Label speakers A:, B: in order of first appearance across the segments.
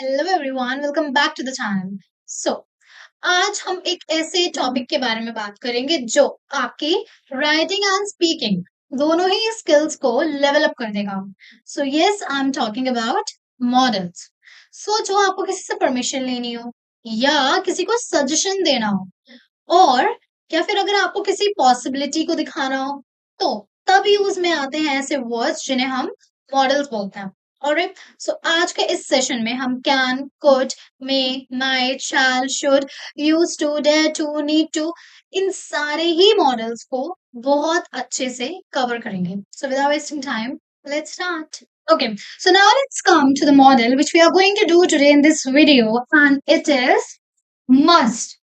A: Hello everyone, welcome back to the channel. So आज हम एक ऐसे टॉपिक के बारे में बात करेंगे जो आपकी राइटिंग एंड स्पीकिंग दोनों ही स्किल्स को लेवल अप कर देगा। So yes, I am talking about modals. सो जो आपको किसी से परमिशन लेनी हो या किसी को सजेशन देना हो और या फिर अगर आपको किसी पॉसिबिलिटी को दिखाना हो तो तब यूज में आते हैं ऐसे वर्ड्स जिन्हें हम मॉडल्स बोलते हैं। और सो आज के इस सेशन में हम can, could, may, might, shall, should, use to, dare to, need to, इन सारे ही मॉडल्स को बहुत अच्छे से कवर करेंगे। So without wasting time, let's start. Okay, so now let's come to the model which we are going to do today in this video, and it is must.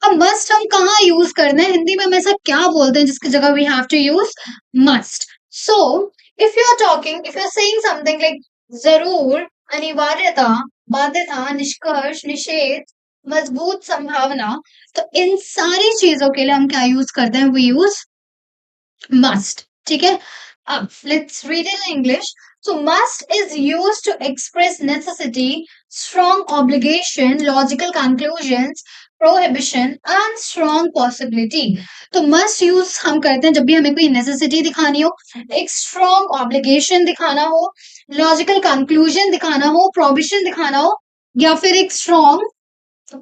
A: अब must हम कहाँ use करते हैं? हिंदी में हम ऐसा क्या बोलते हैं जिसकी जगह we have to use must? So if you are talking, if you are saying something like जरूर, अनिवार्यता, बाध्यता, निष्कर्ष, निषेध, मजबूत संभावना, तो इन सारी चीजों के लिए हम क्या यूज करते हैं? We use must. ठीक है, अब let's read it in English. So must is used to express necessity, strong obligation, logical conclusions, prohibition and strong possibility. तो must use हम करते हैं जब भी हमें कोई necessity दिखानी हो, एक strong obligation दिखाना हो, logical conclusion दिखाना हो, prohibition दिखाना हो, या फिर एक strong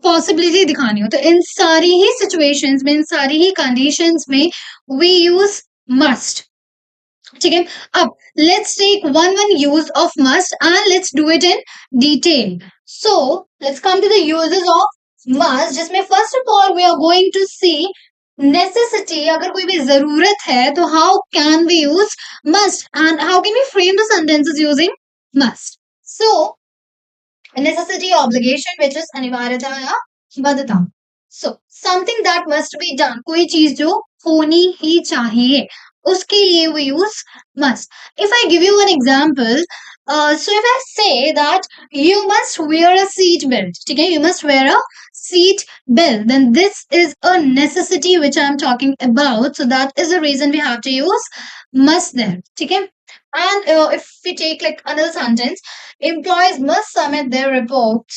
A: पॉसिबिलिटी दिखानी हो। तो इन सारी ही सिचुएशंस में, इन सारी ही कंडीशंस में वी यूज मस्ट। ठीक है, अब let's take one use of must and let's do it in detail. So let's come to the uses of must, जिसमें first of all we are going to see necessity. अगर कोई भी जरूरत है तो how can we use must and how can we frame the sentences using must? So necessity, obligation, which is अनिवार्यता या बाध्यता। So something that must be done, कोई चीज जो होनी ही चाहिए, उसके लिए we use must. If I give you an example, so if I say that you must wear a seat belt, ठीक है, you must wear a seat belt, then this is a necessity which I am talking about. So that is the reason we have to use must there. ठीक है, and if we take like another sentence, employees must submit their reports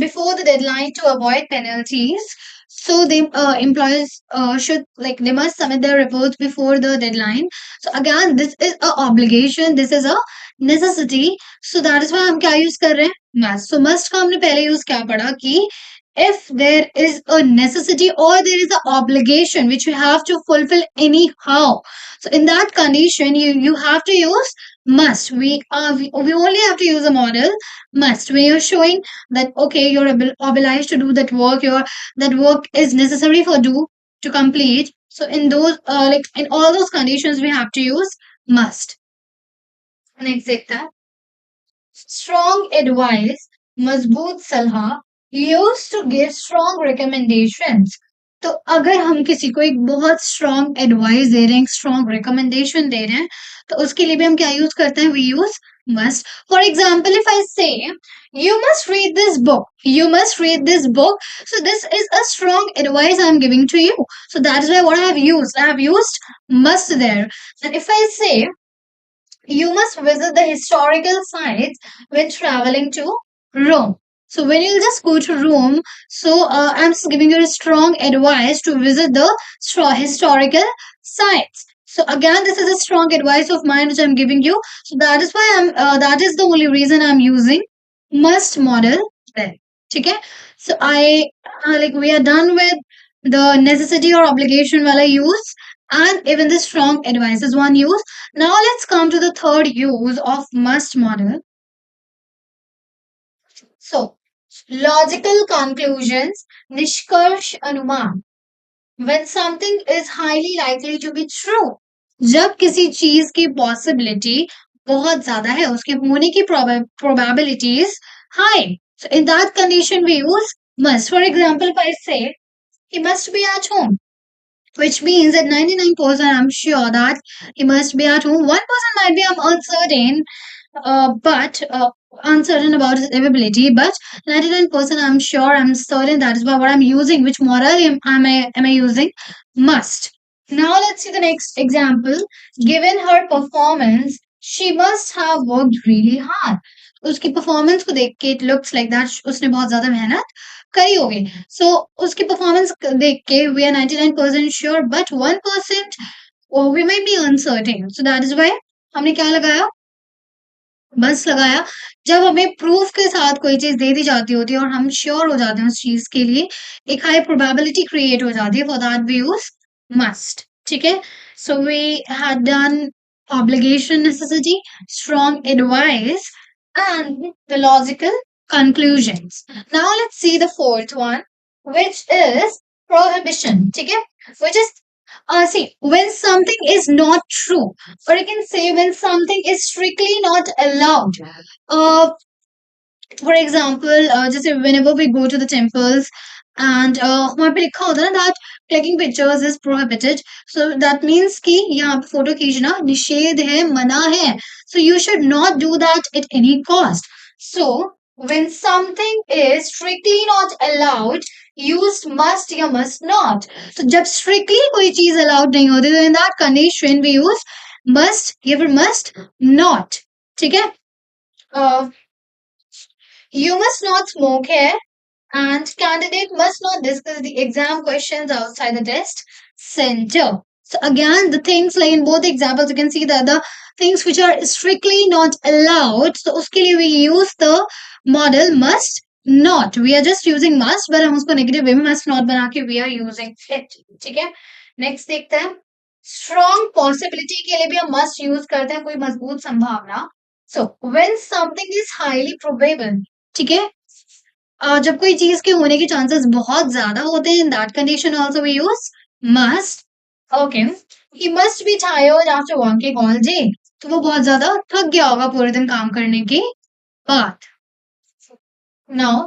A: before the deadline to avoid penalties. So the employees should, like, they must submit their reports before the deadline. So again, this is a obligation, this is a necessity. So that is why हम क्या use कर रहे हैं? Must. So must का हमने पहले use क्या पढ़ा कि if there is a necessity or there is an obligation which you have to fulfill anyhow, so in that condition you have to use must. We only have to use a model must when you're showing that okay, you're obliged to do that work, your that work is necessary for do to complete. So in those like in all those conditions we have to use must. Next देखते हैं, strong advice, मजबूत सलाह, used to give strong recommendations. तो अगर हम किसी को एक बहुत स्ट्रॉन्ग एडवाइस दे रहे हैं, स्ट्रॉन्ग रिकमेंडेशन दे रहे हैं, तो उसके लिए भी हम क्या यूज करते हैं? We use must. For example, if I say you must read this book, you must read this book, so this is a strong advice I am giving to you. So that is why what I have used must there. And if I say you must visit the historical sites when traveling to Rome. So when you just go to Rome, so I'm just giving you a strong advice to visit the historical sites. So again, this is a strong advice of mine which I'm giving you. So that is why that is the only reason I'm using must model there. Okay. So like we are done with the necessity or obligation while I use, and even the strong advice is one use. Now let's come to the third use of must model. So logical conclusions, निष्कर्ष अनुमान. When something is highly likely to be true, जब किसी चीज की possibility बहुत ज्यादा है, उसके होने की probability is high. So in that condition we use must. For example, if I say he must be at home, which means that 99% I'm sure that he must be at home. 1% might be I'm uncertain, but uncertain about his availability, but 99% I'm sure, I'm certain. That is why what I'm using. Which model am I using? Must. Now let's see the next example. Given her performance, she must have worked really hard. उसकी performance को देख के it looks like that उसने बहुत ज्यादा मेहनत करी होगी. सो उसकी परफॉर्मेंस देख के we are 99% sure but 1% we might be uncertain. So that is why हमने क्या लगाया, बस लगाया. जब हमें प्रूफ के साथ कोई चीज दे दी जाती होती है और हम श्योर हो जाते हैं उस चीज के लिए, एक हाई प्रोबेबिलिटी क्रिएट हो जाती है. For that we use must. ठीक है. So we had done obligation, necessity, strong advice, and the logical conclusions. Now let's see the fourth one, which is prohibition. ठीक है. Which is see, when something is not true, or you can say when something is strictly not allowed. Uh, for example, जैसे whenever we go to the temples and वहाँ पे लिखा होता है ना that clicking pictures is prohibited. So that means कि यहाँ पे फोटो खींचना निषेध है, मना है. So you should not do that at any cost. So when something is strictly not allowed, use must या must not. तो जब strictly कोई चीज allowed नहीं होती तो in that condition we use must या फिर must not. ठीक है. You must not smoke here, and candidate must not discuss the exam questions outside the test center. So again, the things like in both examples, you can see that the things which are strictly not allowed. So uske liye we use the model must not. We are just using must, but हम उसको negative way में must not बना के we are using it. ठीक है. Next देखते हैं. Strong possibility के लिए भी हम must use करते हैं, कोई मजबूत संभावना. So when something is highly probable, ठीक है, जब कोई चीज के होने के चांसेस बहुत ज्यादा होते हैं, in that condition also we use must. Okay. He must be tired after working all day. तो वो बहुत ज्यादा थक गया होगा पूरे दिन काम करने के बाद. Now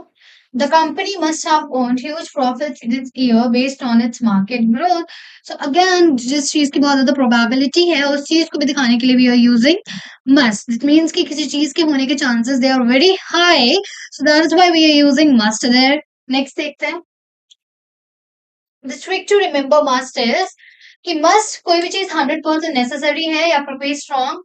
A: the company must have earned huge profits this year based on its market growth. So again, जिस चीज की बहुत ज्यादा probability है उस चीज को भी दिखाने के लिए we are using must. It means कि किसी चीज के होने के chances they are very high. So that is why we are using must there. Next देखते हैं. The trick to remember must is कि must कोई भी चीज 100% necessary है या फिर कोई strong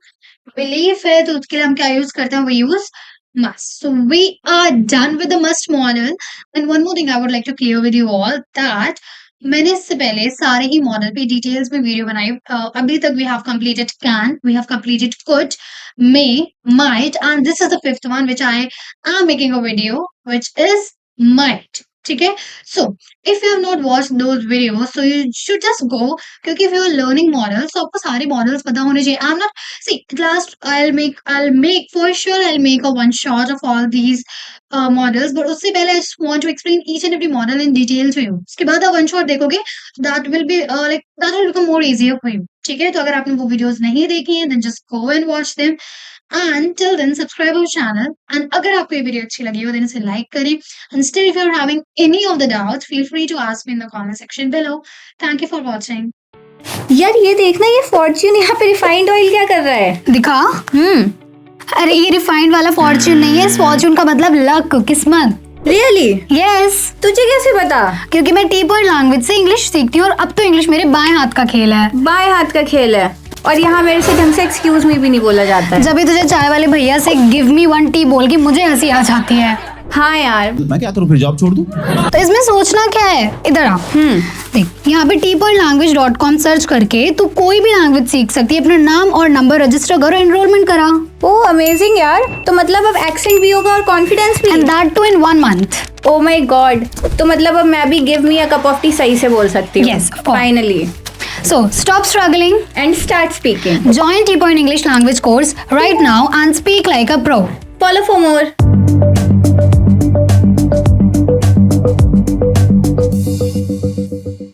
A: belief है तो उसके लिए हम क्या use करते हैं, we use must. So we are done with the must model. And one more thing I would like to clear with you all that मैंने इससे पहले सारे ही मॉडल पे डिटेल्स में वीडियो बनाई. अभी तक we have completed can, we have completed could, may, might, and this is the fifth one which I am making a video which is might. ठीक है. So if you have not watch those videos so you should just go, क्योंकि if you are learning modals तो आपको सारे modals पता होने चाहिए. I am not C last I'll make for sure I'll make a one shot of all these models, but उससे पहले I just want to explain each and every model in details for you. उसके बाद आप one shot देखोगे that will be that will become more easier for you. ठीक है. तो अगर आपने वो वीडियोस नहीं देखी हैं then just go and watch them. And till then subscribe our channel. And अगर आपको ये वीडियो अच्छी लगी हो then इसे like करें. And still if you're having any of the doubts feel free to ask me in the comment section below. Thank you for watching.
B: यार ये देखना, ये फॉर्च्यून यहाँ पे रिफाइंड ऑयल क्या कर रहा है?
C: दिखा. अरे ये रिफाइंड वाला फॉर्च्यून नहीं है. फॉर्च्यून का मतलब लक, किस्मत.
B: रियली?
C: यस.
B: तुझे कैसे पता?
C: क्योंकि मैं टी पॉइंट लैंग्वेज से इंग्लिश सीखती हूँ और अब तो इंग्लिश मेरे बाएं हाथ का खेल है.
B: बाएं हाथ का खेल है और यहाँ मेरे से ढंग से एक्सक्यूज मी भी नहीं बोला जाता है.
C: जब भी तुझे चाय वाले भैया से गिव मी वन टी बोल के मुझे हंसी आ जाती है.
B: हाँ यार.
D: मैं क्या करूँ, फिर जॉब छोड़ दूँ?
C: तो इसमें सोचना क्या है, इधर आ. देख यहाँ पे tpointlanguage.com सर्च करके तू कोई भी लैंग्वेज सीख सकती है. अपना नाम और नंबर रजिस्टर करो, एनरोलमेंट करा.
B: ओह अमेजिंग यार. तो मतलब अब एक्सेंट भी होगा और कॉन्फिडेंस भी.
C: And that too in 1 month.
B: Oh my god. तो मतलब अब मैं भी give me a cup of tea सही से बोल सकती हूँ.
C: Yes, of course.
B: Finally.
C: So stop struggling
B: And start speaking.
C: Join T Point English language course right now and speak like a pro.
B: Follow for more.